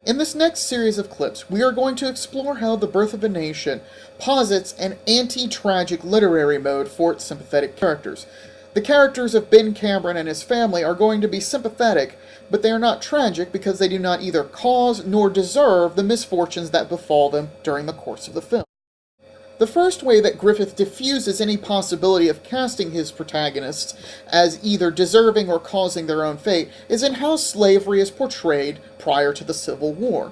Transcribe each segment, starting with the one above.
In this next series of clips, we are going to explore how The Birth of a Nation posits an anti-tragic literary mode for its sympathetic characters. The characters of Ben Cameron and his family are going to be sympathetic, but they are not tragic because they do not either cause nor deserve the misfortunes that befall them during the course of the film. The first way that Griffith diffuses any possibility of casting his protagonists as either deserving or causing their own fate is in how slavery is portrayed prior to the Civil War.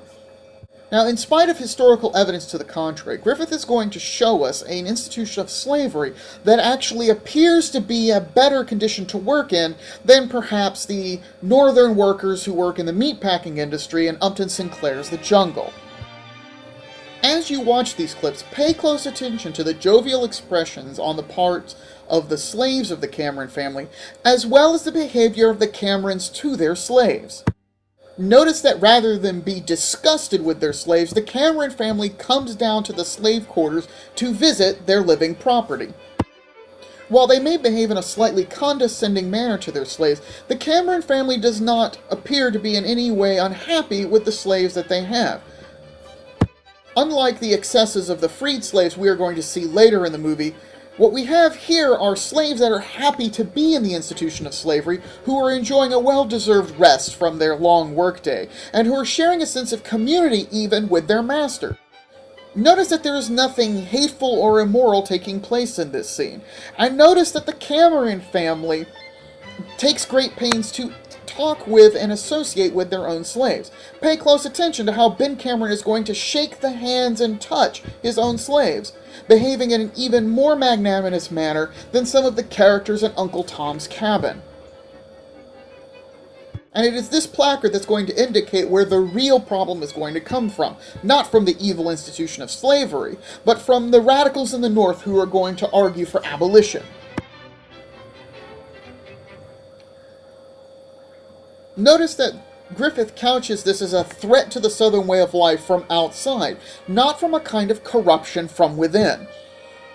Now, in spite of historical evidence to the contrary, Griffith is going to show us an institution of slavery that actually appears to be a better condition to work in than perhaps the northern workers who work in the meatpacking industry in Upton Sinclair's The Jungle. As you watch these clips, pay close attention to the jovial expressions on the part of the slaves of the Cameron family, as well as the behavior of the Camerons to their slaves. Notice that rather than be disgusted with their slaves, the Cameron family comes down to the slave quarters to visit their living property. While they may behave in a slightly condescending manner to their slaves, the Cameron family does not appear to be in any way unhappy with the slaves that they have. Unlike the excesses of the freed slaves we are going to see later in the movie, what we have here are slaves that are happy to be in the institution of slavery, who are enjoying a well-deserved rest from their long workday, and who are sharing a sense of community even with their master. Notice that there is nothing hateful or immoral taking place in this scene, and notice that the Cameron family takes great pains to talk with and associate with their own slaves. Pay close attention to how Ben Cameron is going to shake the hands and touch his own slaves, behaving in an even more magnanimous manner than some of the characters in Uncle Tom's Cabin. And it is this placard that's going to indicate where the real problem is going to come from. Not from the evil institution of slavery, but from the radicals in the North who are going to argue for abolition. Notice that Griffith couches this as a threat to the Southern way of life from outside, not from a kind of corruption from within.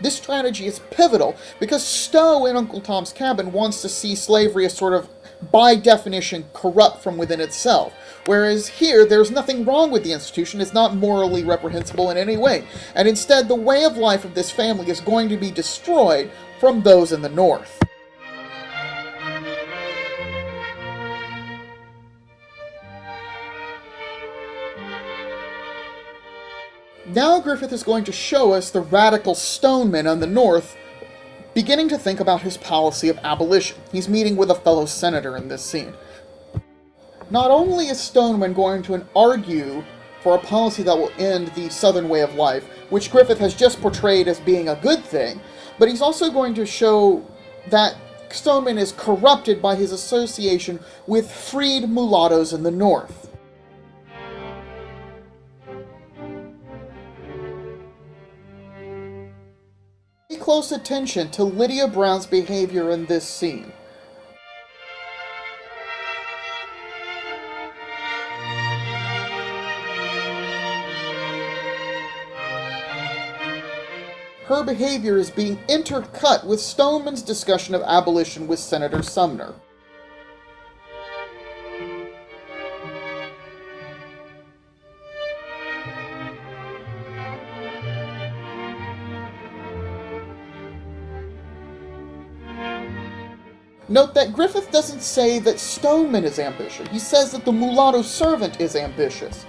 This strategy is pivotal because Stowe in Uncle Tom's Cabin wants to see slavery as sort of, by definition, corrupt from within itself. Whereas here, there's nothing wrong with the institution, it's not morally reprehensible in any way. And instead, the way of life of this family is going to be destroyed from those in the North. Now Griffith is going to show us the radical Stoneman on the North beginning to think about his policy of abolition. He's meeting with a fellow senator in this scene. Not only is Stoneman going to argue for a policy that will end the Southern way of life, which Griffith has just portrayed as being a good thing, but he's also going to show that Stoneman is corrupted by his association with freed mulattoes in the North. Pay close attention to Lydia Brown's behavior in this scene. Her behavior is being intercut with Stoneman's discussion of abolition with Senator Sumner. Note that Griffith doesn't say that Stoneman is ambitious. He says that the mulatto servant is ambitious.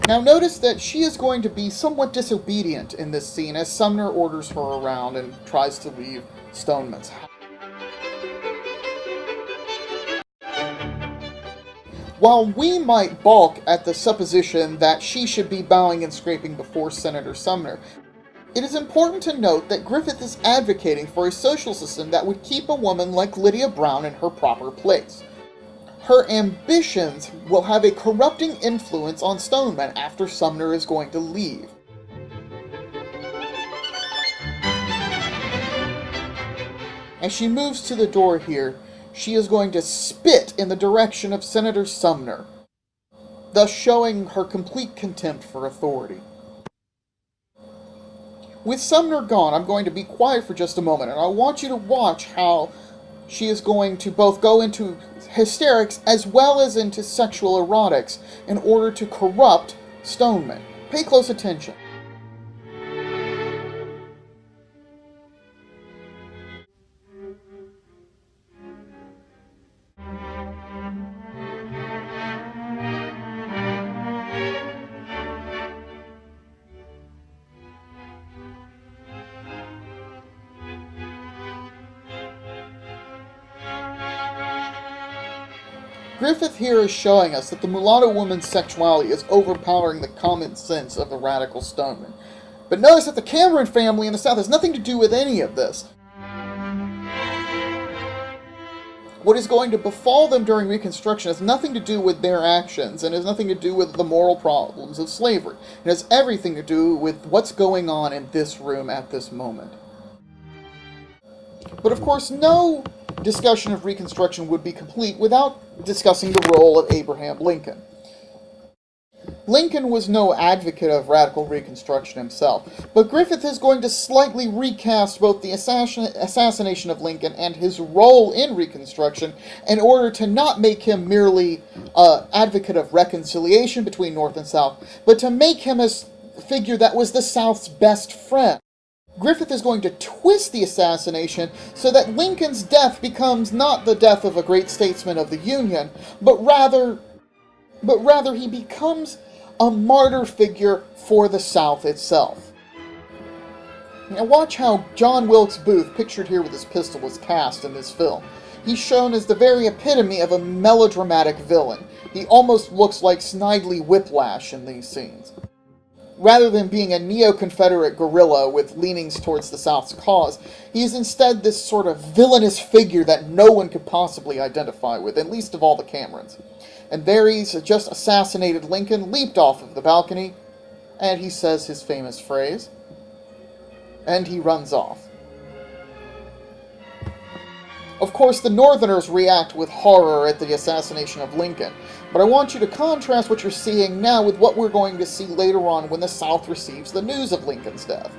Now notice that she is going to be somewhat disobedient in this scene as Sumner orders her around and tries to leave Stoneman's house. While we might balk at the supposition that she should be bowing and scraping before Senator Sumner, it is important to note that Griffith is advocating for a social system that would keep a woman like Lydia Brown in her proper place. Her ambitions will have a corrupting influence on Stoneman after Sumner is going to leave. As she moves to the door here, she is going to spit in the direction of Senator Sumner. thus showing her complete contempt for authority. With Sumner gone, I'm going to be quiet for just a moment, and I want you to watch how she is going to both go into hysterics as well as into sexual erotics in order to corrupt Stoneman. Pay close attention. Griffith here is showing us that the mulatto woman's sexuality is overpowering the common sense of the radical Stoneman. But notice that the Cameron family in the South has nothing to do with any of this. What is going to befall them during Reconstruction has nothing to do with their actions and has nothing to do with the moral problems of slavery. It has everything to do with what's going on in this room at this moment. But of course, no discussion of Reconstruction would be complete without discussing the role of Abraham Lincoln. Lincoln was no advocate of radical Reconstruction himself, but Griffith is going to slightly recast both the assassination of Lincoln and his role in Reconstruction in order to not make him merely an advocate of reconciliation between North and South, but to make him a figure that was the South's best friend. Griffith is going to twist the assassination so that Lincoln's death becomes not the death of a great statesman of the Union, but rather he becomes a martyr figure for the South itself. Now watch how John Wilkes Booth, pictured here with his pistol, is cast in this film. He's shown as the very epitome of a melodramatic villain. He almost looks like Snidely Whiplash in these scenes. Rather than being a neo-Confederate guerrilla with leanings towards the South's cause, he is instead this sort of villainous figure that no one could possibly identify with, and least of all the Camerons. And there he's just assassinated Lincoln, leaped off of the balcony, and he says his famous phrase, and he runs off. Of course, the Northerners react with horror at the assassination of Lincoln, but I want you to contrast what you're seeing now with what we're going to see later on when the South receives the news of Lincoln's death.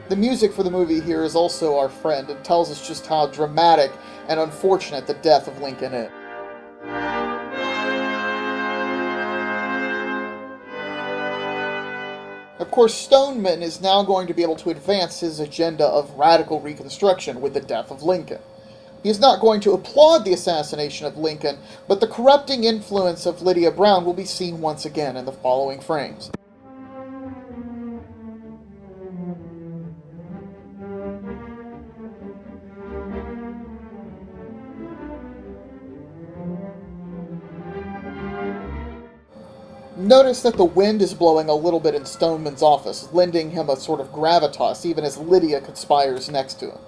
The music for the movie here is also our friend and tells us just how dramatic and unfortunate the death of Lincoln is. Of course, Stoneman is now going to be able to advance his agenda of radical Reconstruction with the death of Lincoln. He is not going to applaud the assassination of Lincoln, but the corrupting influence of Lydia Brown will be seen once again in the following frames. Notice that the wind is blowing a little bit in Stoneman's office, lending him a sort of gravitas, even as Lydia conspires next to him.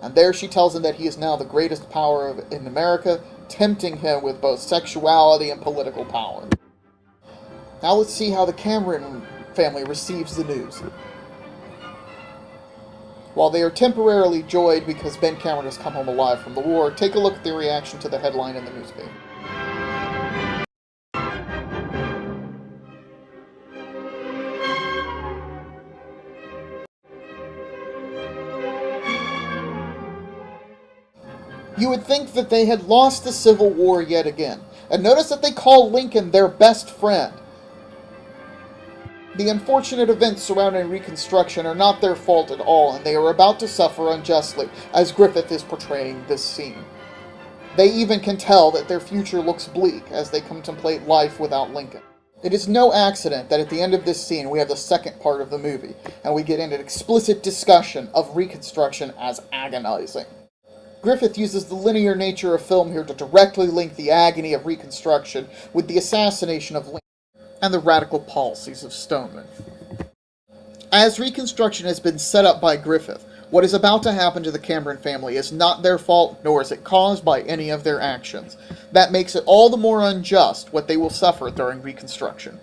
And there she tells him that he is now the greatest power in America, tempting him with both sexuality and political power. Now let's see how the Cameron family receives the news. While they are temporarily joyed because Ben Cameron has come home alive from the war, take a look at their reaction to the headline in the newspaper. You would think that they had lost the Civil War yet again. And notice that they call Lincoln their best friend. The unfortunate events surrounding Reconstruction are not their fault at all, and they are about to suffer unjustly, as Griffith is portraying this scene. They even can tell that their future looks bleak as they contemplate life without Lincoln. It is no accident that at the end of this scene we have the second part of the movie, and we get into an explicit discussion of Reconstruction as agonizing. Griffith uses the linear nature of film here to directly link the agony of Reconstruction with the assassination of Lincoln and the radical policies of Stoneman. As Reconstruction has been set up by Griffith, What is about to happen to the Cameron family is not their fault, nor is it caused by any of their actions. That makes it all the more unjust what they will suffer during Reconstruction.